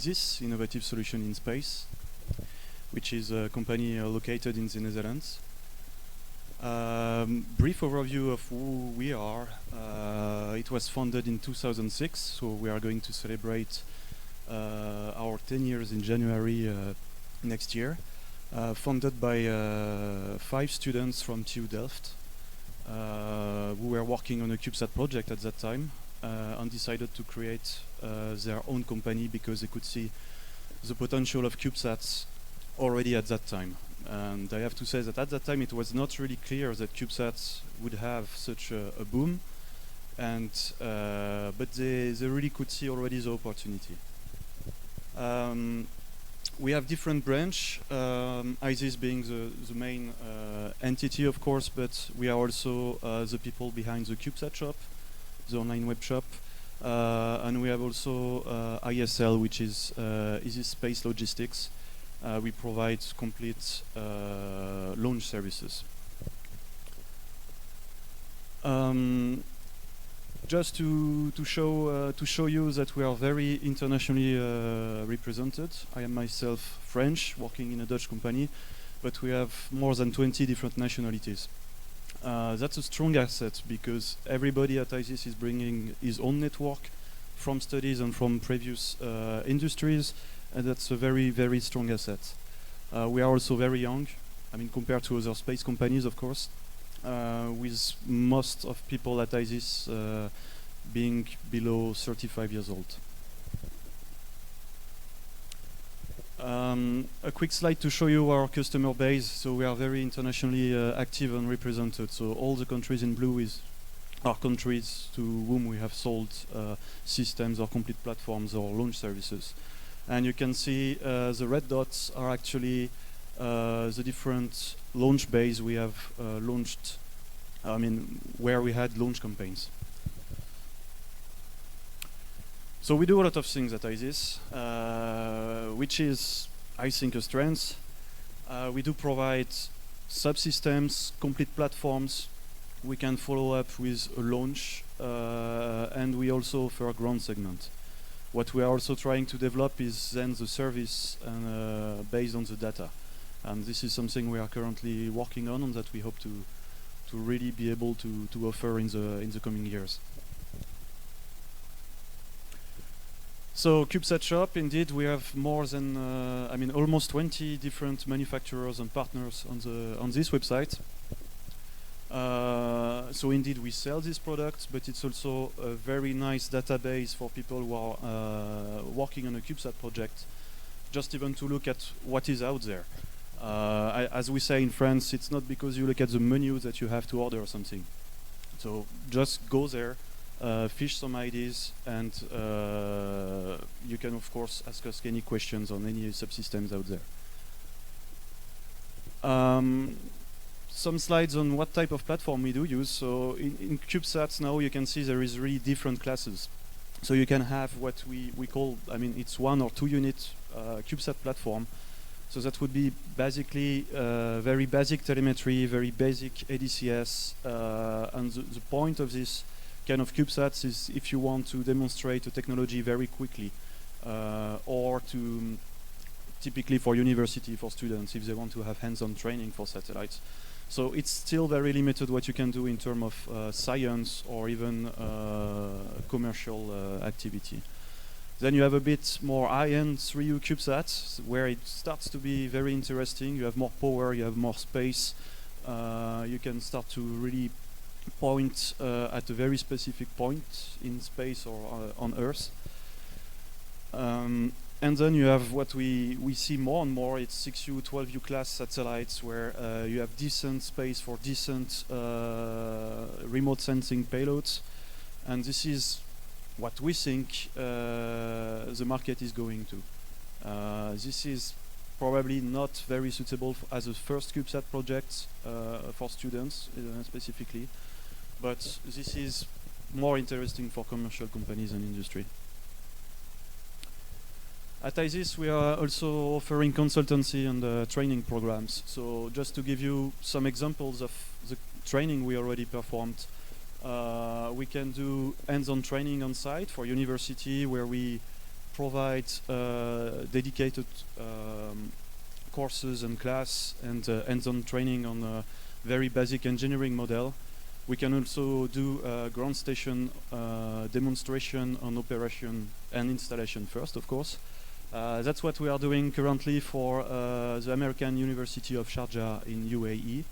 This innovative solution in space, which is a company located in the Netherlands. Brief overview of who we are. It was founded in 2006, so we are going to celebrate our 10 years in January next year. Founded by 5 students from TU Delft who were working on a CubeSat project at that time and decided to create their own company because they could see the potential of CubeSats already at that time. And I have to say that at that time it was not really clear that CubeSats would have such a boom, and but they really could see already the opportunity. We have different branch, ISIS being the main entity, of course, but we are also the people behind the CubeSat shop, the online web shop, and we have also ISL, which is ISIS Space Logistics. We provide complete launch services. Just to show you that we are very internationally represented. I am myself French, working in a Dutch company, but we have more than 20 different nationalities. That's a strong asset because everybody at ISIS is bringing his own network from studies and from previous industries, and that's a very, very strong asset. We are also very young, I mean, compared to other space companies, of course, with most of people at ISIS being below 35 years old. A quick slide to show you our customer base. So we are very internationally active and represented. So all the countries in blue are countries to whom we have sold systems or complete platforms or launch services. And you can see the red dots are actually the different launch base we have launched, where we had launch campaigns. So we do a lot of things at ISIS, which is, I think, a strength. We do provide subsystems, complete platforms. We can follow up with a launch, and we also offer a ground segment. What we are also trying to develop is then the service based on the data. And this is something we are currently working on and that we hope to really be able to offer in the coming years. So CubeSat Shop, indeed, we have more than almost 20 different manufacturers and partners on this website. So indeed, we sell these products, but it's also a very nice database for people who are working on a CubeSat project, just even to look at what is out there. As we say in France, it's not because you look at the menu that you have to order something. So just go there, fish some ideas, and you can, of course, ask us any questions on any subsystems out there. Some slides on what type of platform we do use. So in CubeSats now you can see there is really different classes. So you can have what we call, it's 1 or 2 unit CubeSat platform. So that would be basically very basic telemetry, very basic ADCS, and the point of this kind of CubeSats is if you want to demonstrate a technology very quickly, or to typically for university, for students, if they want to have hands-on training for satellites. So it's still very limited what you can do in terms of science or even commercial activity. Then you have a bit more high-end 3U CubeSats, where it starts to be very interesting. You have more power, you have more space. You can start to really point at a very specific point in space or on Earth. And then you have what we see more and more, it's 6U, 12U class satellites where you have decent space for decent remote sensing payloads. And this is what we think the market is going to. This is probably not very suitable as a first CubeSat project for students specifically, but this is more interesting for commercial companies and industry. At ISIS, we are also offering consultancy and training programs. So just to give you some examples of the training we already performed, we can do hands-on training on site for university where we provide dedicated courses and class and hands-on training on a very basic engineering model. We can also do ground station demonstration on operation and installation first, of course. That's what we are doing currently for the American University of Sharjah in UAE.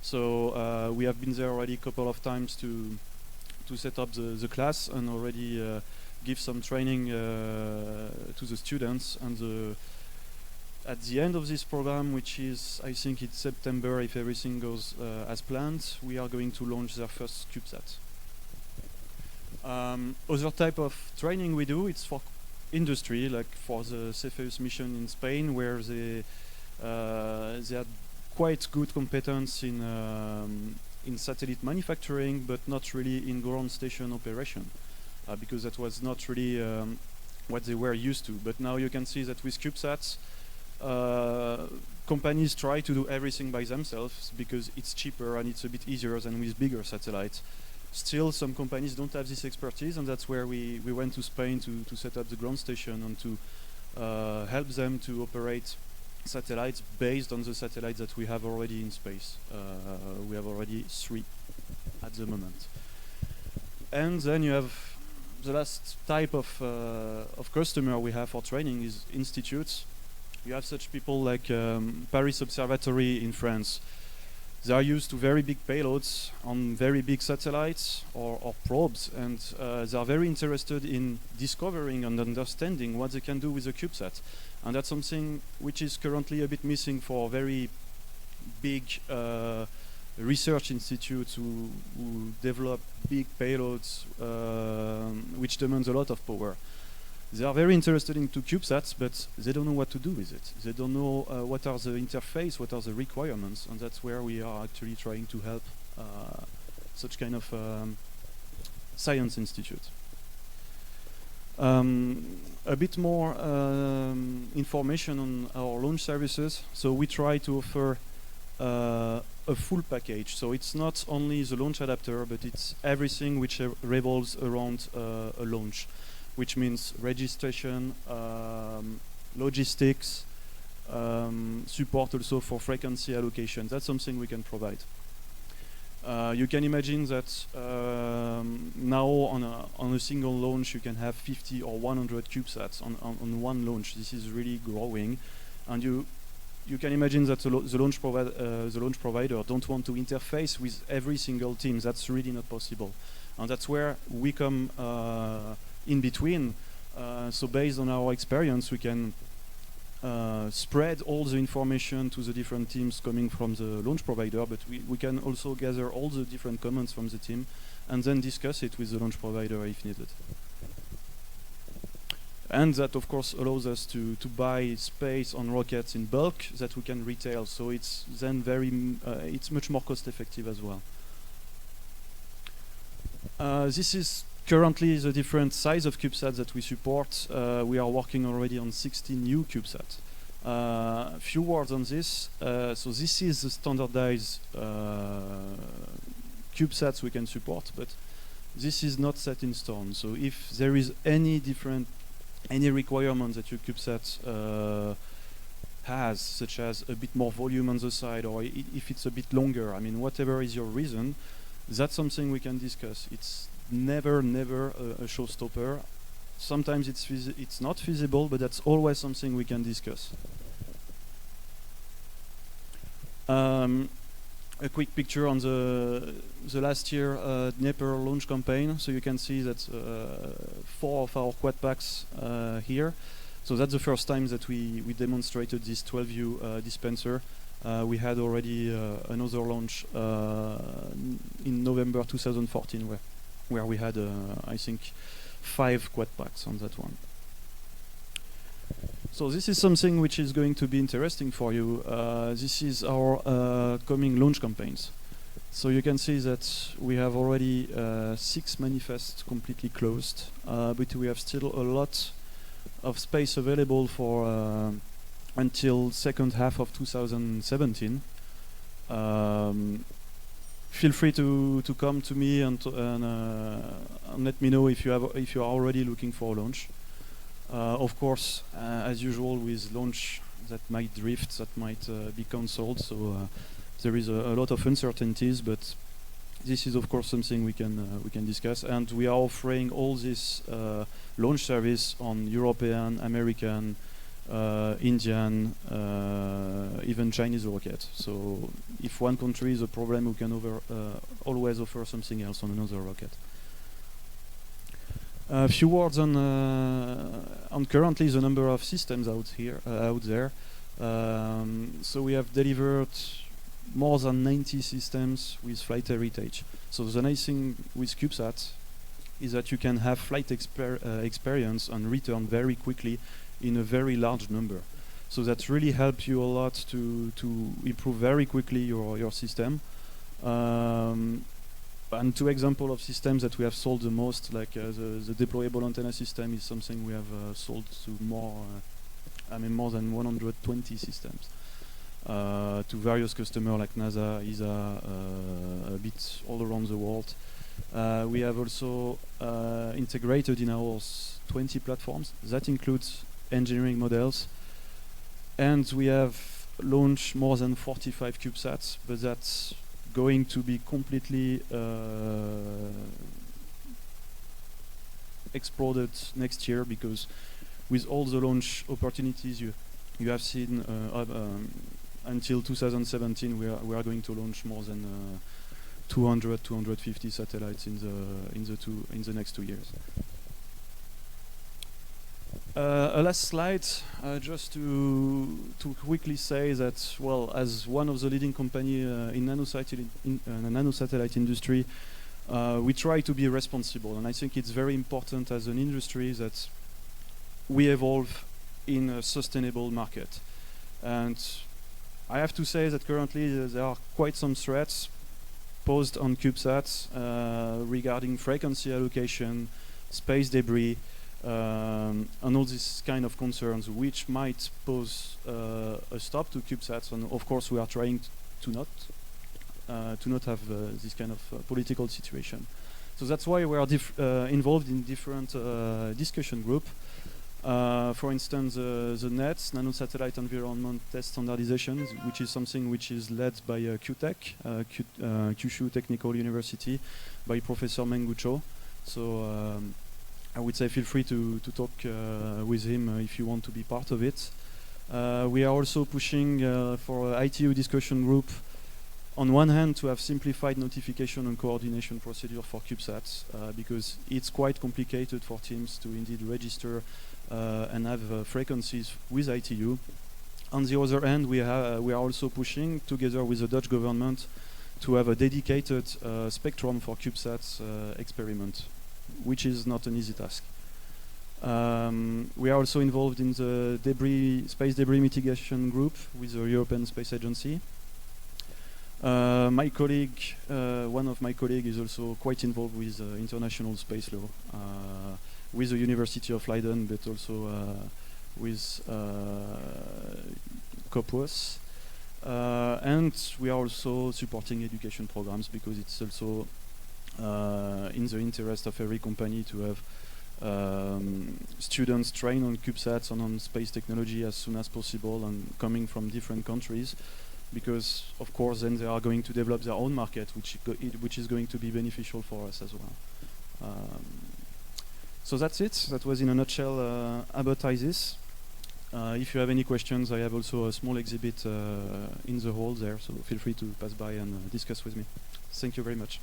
So we have been there already a couple of times to set up the class and already give some training to the students. And at the end of this program, which is, I think it's September, if everything goes as planned, we are going to launch their first CubeSat. Other type of training we do, it's for industry, like for the Cepheus mission in Spain, where they had quite good competence in satellite manufacturing, but not really in ground station operation, because that was not really what they were used to. But now you can see that with CubeSats, companies try to do everything by themselves because it's cheaper and it's a bit easier than with bigger satellites. Still, some companies don't have this expertise, and that's where we went to Spain to set up the ground station and to help them to operate satellites based on the satellites that we have already in space. We have already 3 at the moment. And then you have the last type of customer we have for training is institutes. You have such people like Paris Observatory in France. They are used to very big payloads on very big satellites or probes, and they are very interested in discovering and understanding what they can do with a CubeSat. And that's something which is currently a bit missing for very big research institutes who develop big payloads which demands a lot of power. They are very interested into CubeSats, but they don't know what to do with it. They don't know what are the interface, what are the requirements, and that's where we are actually trying to help such kind of science institute. A bit more information on our launch services. So we try to offer a full package. So it's not only the launch adapter, but it's everything which revolves around a launch, which means registration, logistics, support also for frequency allocation. That's something we can provide. You can imagine that now on a single launch you can have 50 or 100 CubeSats on one launch. This is really growing, and you can imagine that the launch provider don't want to interface with every single team. That's really not possible, and that's where we come in between. So based on our experience, we can spread all the information to the different teams coming from the launch provider, but we can also gather all the different comments from the team and then discuss it with the launch provider if needed. And that of course allows us to buy space on rockets in bulk that we can retail, so it's then it's much more cost effective as well. This is currently the different size of CubeSats that we support. We are working already on 16 new CubeSats. Few words on this. So this is the standardized CubeSats we can support, but this is not set in stone. So if there is any requirement that your CubeSat has, such as a bit more volume on the side, or if it's a bit longer, I mean, whatever is your reason, that's something we can discuss. It's never a showstopper. Sometimes it's not feasible, but that's always something we can discuss. A quick picture on the last year Dnieper launch campaign. So you can see that 4 of our quad packs here. So that's the first time that we demonstrated this 12U dispenser. We had already another launch in November 2014 where we had, I think, 5 quad packs on that one. So this is something which is going to be interesting for you. This is our coming launch campaigns. So you can see that we have already 6 manifests completely closed, but we have still a lot of space available for until second half of 2017. Feel free to come to me and let me know if you are already looking for a launch. Of course, as usual with launch, that might drift, that might be cancelled. So there is a lot of uncertainties, but this is of course something we can discuss. And we are offering all this launch service on European, American, Indian, even Chinese rocket. So if one country is a problem, we can always offer something else on another rocket. A few words on currently the number of systems out there. So we have delivered more than 90 systems with flight heritage. So the nice thing with CubeSat is that you can have flight experience and return very quickly in a very large number. So that really helps you a lot to improve very quickly your system. And two examples of systems that we have sold the most, like the deployable antenna system is something we have sold to more than 120 systems to various customers like NASA, ISA, a bit all around the world. We have also integrated in ours 20 platforms. That includes engineering models. And we have launched more than 45 CubeSats, but that's going to be completely exploded next year, because with all the launch opportunities you have seen until 2017, we are going to launch more than 250 satellites in the next 2 years. A last slide, just to quickly say that, well, as one of the leading company in nanosatellite industry, we try to be responsible, and I think it's very important as an industry that we evolve in a sustainable market. And I have to say that currently there are quite some threats posed on CubeSats regarding frequency allocation, space debris, and all these kind of concerns, which might pose a stop to CubeSats. And of course, we are trying to not have this kind of political situation. So that's why we are involved in different discussion group. For instance, the NETS, Nanosatellite Environment Test Standardization, which is something which is led by QTech, Kyushu Technical University, by Professor Mengucho. So I would say feel free to talk with him if you want to be part of it. We are also pushing for an ITU discussion group, on one hand to have simplified notification and coordination procedure for CubeSats, because it's quite complicated for teams to indeed register and have frequencies with ITU. On the other hand, we are also pushing, together with the Dutch government, to have a dedicated spectrum for CubeSats experiment, which is not an easy task. We are also involved in the space debris mitigation group with the European Space Agency. My colleague, one of my colleagues, is also quite involved with international space law, with the University of Leiden, but also with COPWAS. And we are also supporting education programs, because it's also in the interest of every company to have students trained on CubeSats and on space technology as soon as possible, and coming from different countries, because of course then they are going to develop their own market, which is going to be beneficial for us as well. So that's it. That was in a nutshell about ISIS. If you have any questions, I have also a small exhibit in the hall there, so feel free to pass by and discuss with me. Thank you very much.